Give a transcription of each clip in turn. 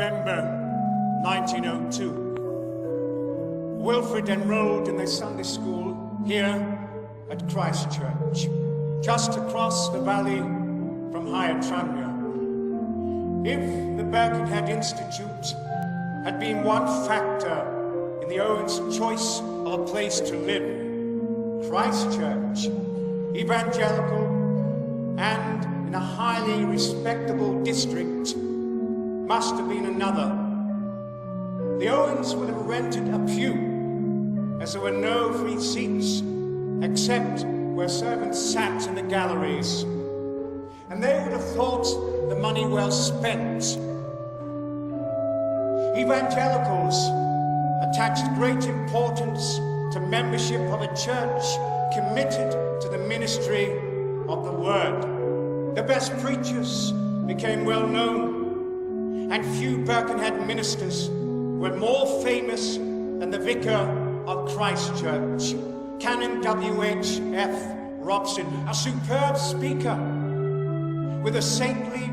November 1902. Wilfred enrolled in the Sunday school here at Christchurch, just across the valley from Higher Tranmere. If the Birkenhead Institute had been one factor in the Owens' choice of a place to live, Christchurch, evangelical and in a highly respectable district, must have been another. The Owens would have rented a pew, as there were no free seats except where servants sat in the galleries, and they would have thought the money well spent. Evangelicals attached great importance to membership of a church committed to the ministry of the Word. The best preachers became well known, and few Birkenhead ministers were more famous than the vicar of Christchurch, Canon W.H.F. Robson, a superb speaker with a saintly,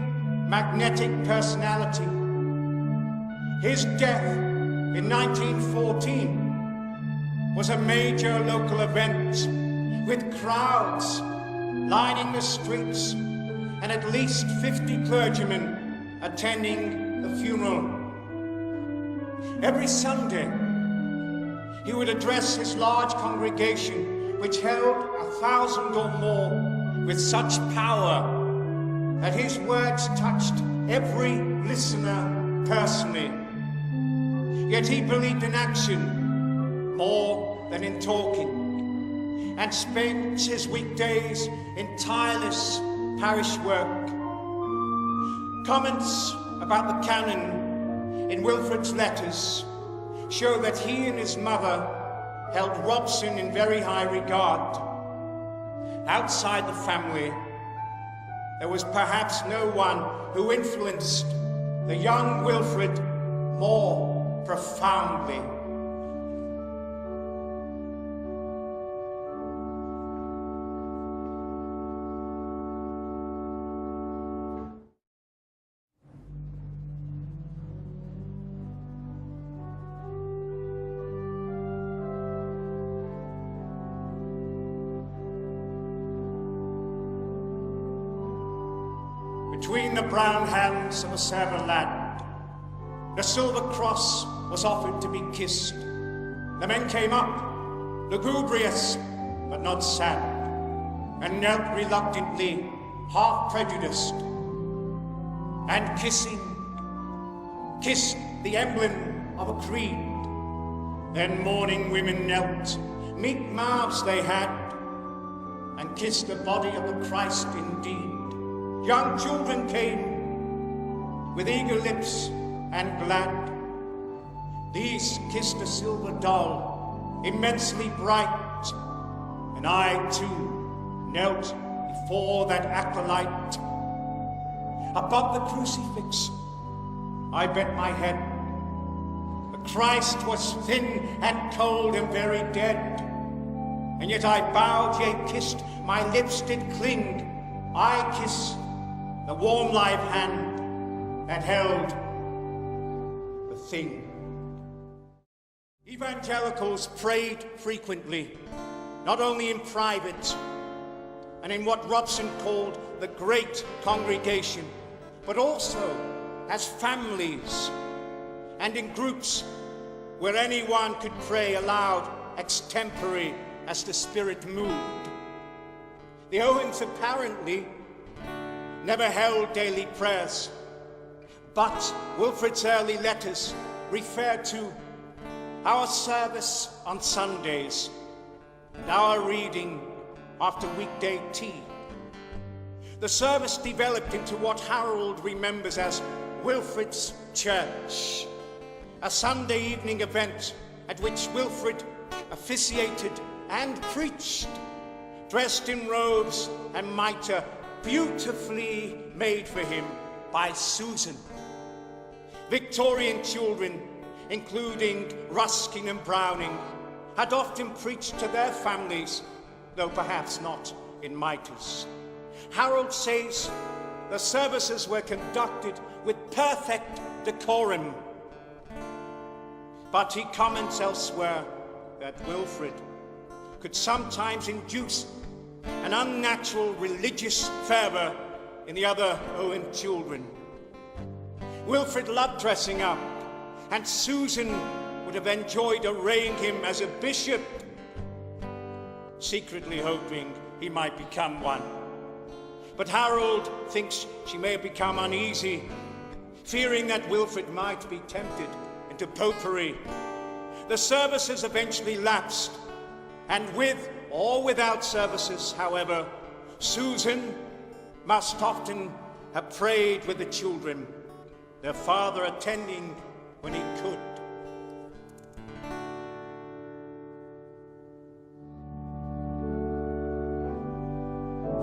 magnetic personality. His death in 1914 was a major local event, with crowds lining the streets and at least 50 clergymen attending the funeral. Every Sunday, he would address his large congregation, which held 1,000 or more, with such power that his words touched every listener personally. Yet he believed in action more than in talking, and spent his weekdays in tireless parish work. Comments about the canon in Wilfred's letters show that he and his mother held Robson in very high regard. Outside the family, there was perhaps no one who influenced the young Wilfred more profoundly. Between the brown hands of a server lad, the silver cross was offered to be kissed. The men came up, lugubrious but not sad, and knelt reluctantly, half prejudiced, and kissed the emblem of a creed. Then mourning women knelt, meek mouths they had, and kissed the body of the Christ indeed. Young children came, with eager lips and glad. These kissed a silver doll, immensely bright, and I too knelt before that acolyte. Above the crucifix, I bent my head. The Christ was thin and cold and very dead, and yet I bowed, yea, kissed, my lips did cling. I kissed the warm live hand that held the thing. Evangelicals prayed frequently, not only in private and in what Robson called the great congregation, but also as families and in groups where anyone could pray aloud extempore as the Spirit moved. The Owens apparently never held daily prayers, but Wilfred's early letters refer to our service on Sundays and our reading after weekday tea. The service developed into what Harold remembers as Wilfred's Church, a Sunday evening event at which Wilfred officiated and preached, dressed in robes and mitre beautifully made for him by Susan. Victorian children, including Ruskin and Browning, had often preached to their families, though perhaps not in mitres. Harold says the services were conducted with perfect decorum. But he comments elsewhere that Wilfred could sometimes induce an unnatural religious fervour in the other Owen children. Wilfred loved dressing up, and Susan would have enjoyed arraying him as a bishop, secretly hoping he might become one. But Harold thinks she may have become uneasy, fearing that Wilfred might be tempted into popery. The services eventually lapsed, and with or without services, however, Susan must often have prayed with the children, their father attending when he could.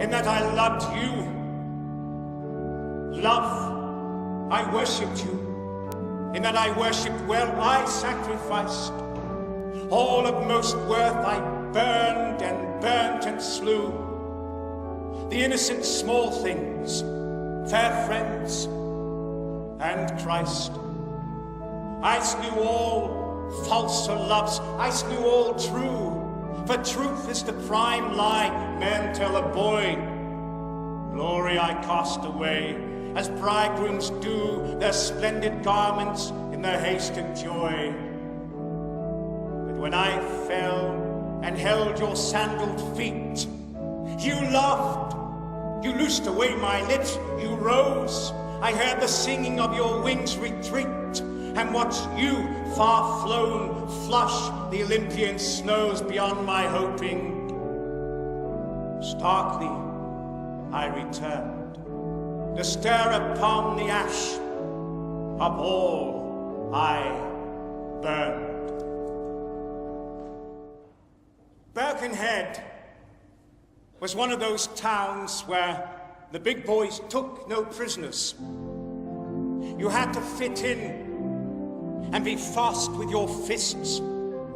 In that I loved you, love, I worshipped you. In that I worshipped well, I sacrificed. All of most worth I burned and burnt and slew. The innocent small things, fair friends, and Christ. I slew all false loves, I slew all true. For truth is the prime lie men tell a boy. Glory I cast away, as bridegrooms do their splendid garments in their haste of joy. But when I fell and held your sandaled feet, you laughed, you loosed away my lips, you rose. I heard the singing of your wings retreat, and watched you, far flown, flush the Olympian snows beyond my hoping. Starkly I returned, to stir upon the ash of all I burned. Birkenhead was one of those towns where the big boys took no prisoners. You had to fit in and be fast with your fists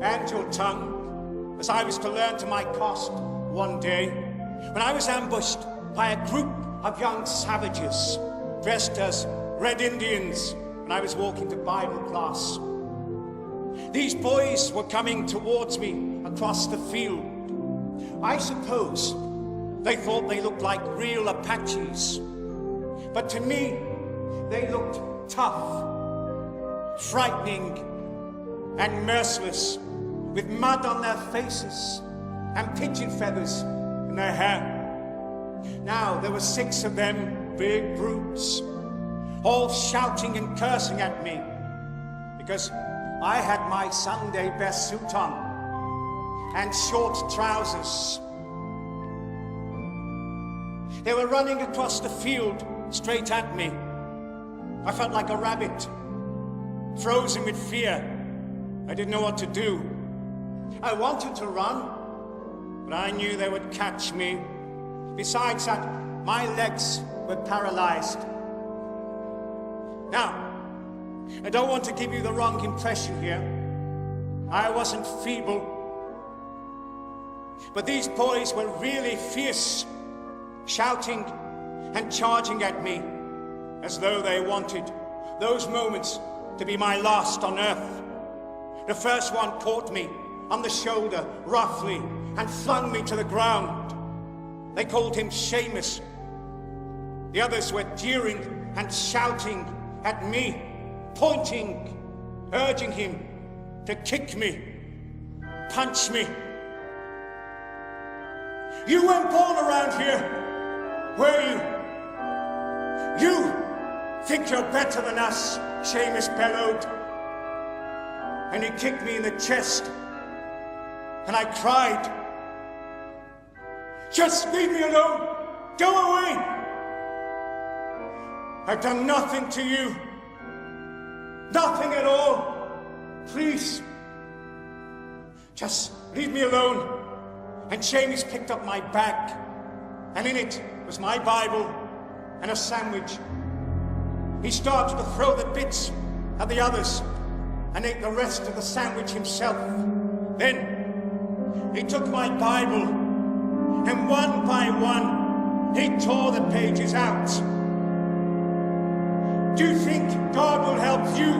and your tongue, as I was to learn to my cost one day, when I was ambushed by a group of young savages, dressed as Red Indians, when I was walking to Bible class. These boys were coming towards me across the field. I suppose they thought they looked like real Apaches, but to me, they looked tough, frightening and merciless, with mud on their faces and pigeon feathers in their hair. Now there were 6 of them, big brutes, all shouting and cursing at me because I had my Sunday best suit on and short trousers. They were running across the field straight at me. I felt like a rabbit, frozen with fear. I didn't know what to do. I wanted to run, but I knew they would catch me. Besides that, my legs were paralyzed. Now, I don't want to give you the wrong impression here. I wasn't feeble. But these boys were really fierce, shouting and charging at me as though they wanted those moments to be my last on earth. The first one caught me on the shoulder roughly and flung me to the ground. They called him Seamus. The others were jeering and shouting at me, pointing, urging him to kick me, punch me. You weren't born around here, were you? You think you're better than us, Seamus bellowed. And he kicked me in the chest, and I cried. Just leave me alone! Go away! I've done nothing to you. Nothing at all. Please. Just leave me alone. And Seamus picked up my bag, and in it was my Bible and a sandwich. He started to throw the bits at the others and ate the rest of the sandwich himself. Then he took my Bible, and one by one he tore the pages out. Do you think God will help you?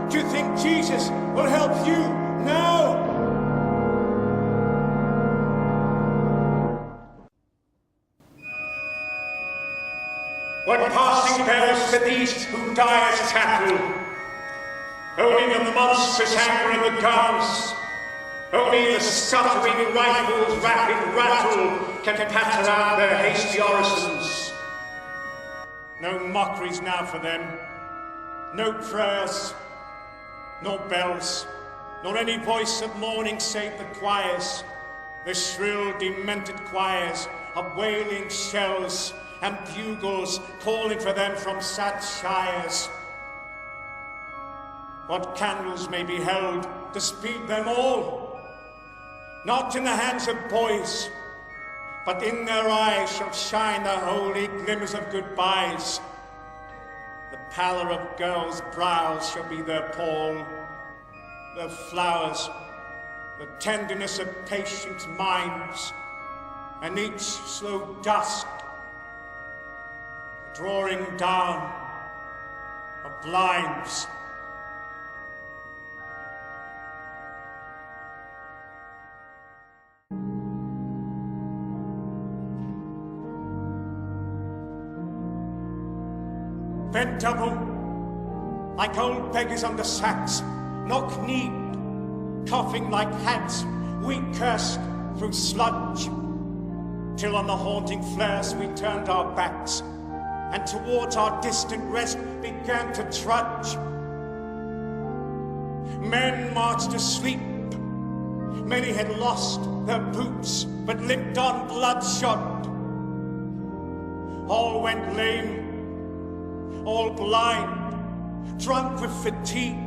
Do you think Jesus will help you now? What passing bells for these who die as cattle? Only the monstrous anger of the guns, only the stuttering rifles' rapid rattle can patter out their hasty orisons. No mockeries now for them, no prayers, nor bells, nor any voice of mourning save the choirs, the shrill, demented choirs of wailing shells and bugles calling for them from sad shires. What candles may be held to speed them all? Not in the hands of boys, but in their eyes shall shine the holy glimmers of goodbyes. The pallor of girls' brows shall be their pall, their flowers, the tenderness of patient minds, and each slow dusk, drawing down of blinds. Bent double, like old beggars under sacks, knock-kneed, coughing like hags, we cursed through sludge, till on the haunting flares we turned our backs, and towards our distant rest began to trudge. Men marched asleep, many had lost their boots, but limped on bloodshot. All went lame, all blind, drunk with fatigue,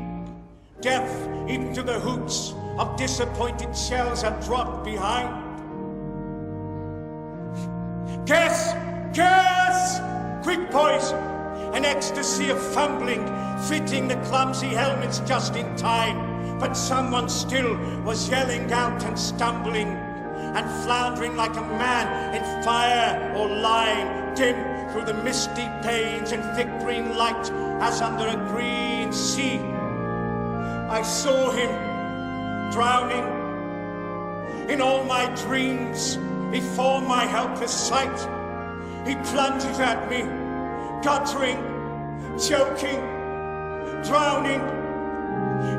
deaf even to the hoots of disappointed shells that dropped behind. Guess! Guess! Quick, boys! An ecstasy of fumbling, fitting the clumsy helmets just in time. But someone still was yelling out and stumbling, and floundering like a man in fire or lime, dim through the misty panes and thick green light as under a green sea. I saw him drowning in all my dreams before my helpless sight. He plunges at me, guttering, choking, drowning.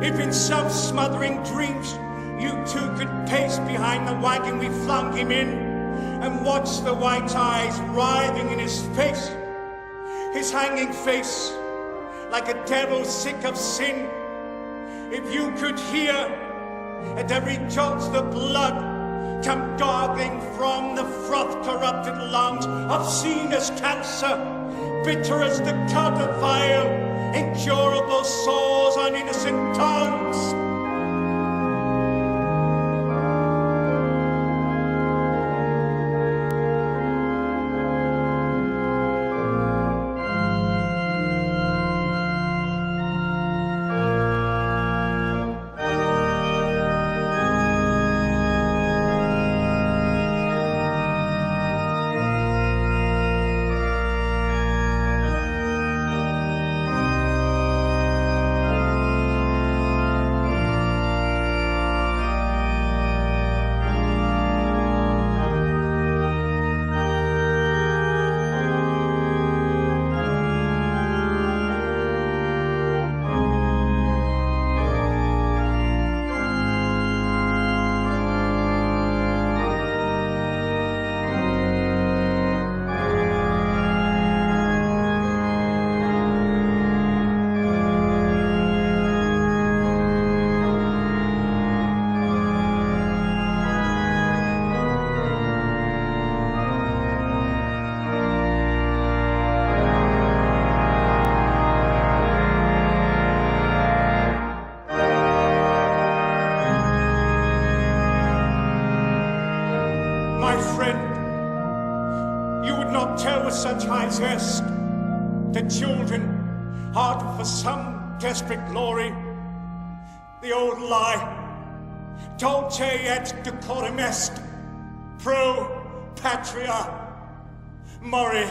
If in some smothering dreams you too could pace behind the wagon we flung him in, and watch the white eyes writhing in his face, his hanging face like a devil sick of sin. If you could hear at every jolt the blood come gargling from the froth-corrupted lungs, obscene as cancer, bitter as the cut of vile, incurable sores on innocent tongues. Such high zest that children hard for some desperate glory. The old lie, dulce et decorum est, pro patria mori.